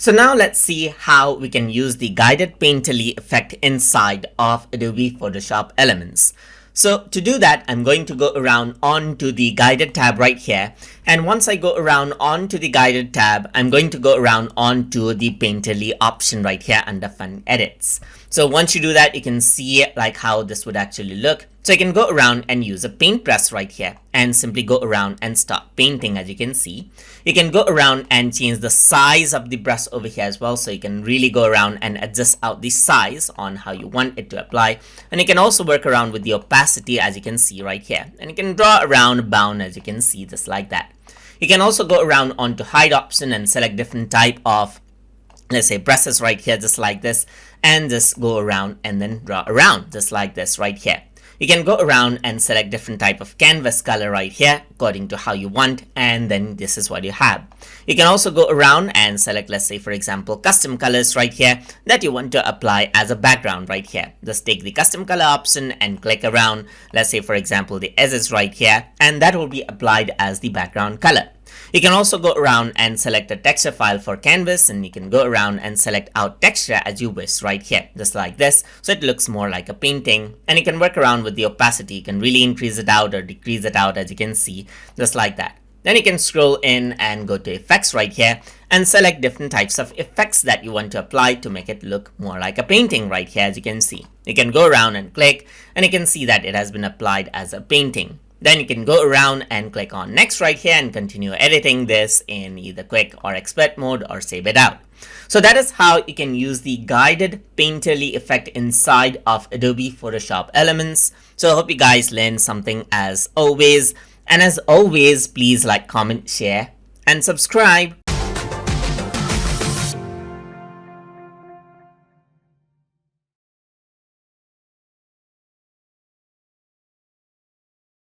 So now let's see how we can use the guided painterly effect inside of Adobe Photoshop Elements. So to do that, I'm going to go around onto the guided tab right here. And once I go around onto the guided tab, I'm going to go around onto the painterly option right here under fun edits. So once you do that, you can see like how this would actually look. So you can go around and use a paintbrush right here and simply go around and start painting. As you can see, you can go around and change the size of the brush over here as well. So you can really go around and adjust out the size on how you want it to apply. And you can also work around with the opacity, as you can see right here. And you can draw around a bound, as you can see, just like that. You can also go around onto hide option and select different type of, let's say, brushes right here, just like this, and just go around and then draw around just like this right here. You can go around and select different type of canvas color right here according to how you want, and then this is what you have. You can also go around and select, let's say for example, custom colors right here that you want to apply as a background right here. Just take the custom color option and click around, let's say for example the edges right here, and that will be applied as the background color. You can also go around and select a texture file for canvas, and you can go around and select out texture as you wish right here, just like this, so it looks more like a painting. And you can work around with the opacity. You can really increase it out or decrease it out, as you can see, just like that. Then you can scroll in and go to effects right here and select different types of effects that you want to apply to make it look more like a painting right here, as you can see. You can go around and click, and you can see that it has been applied as a painting. Then you can go around and click on next right here and continue editing this in either quick or expert mode or save it out. So that is how you can use the guided painterly effect inside of Adobe Photoshop Elements. So I hope you guys learned something as always. And as always, please like, comment, share, and subscribe.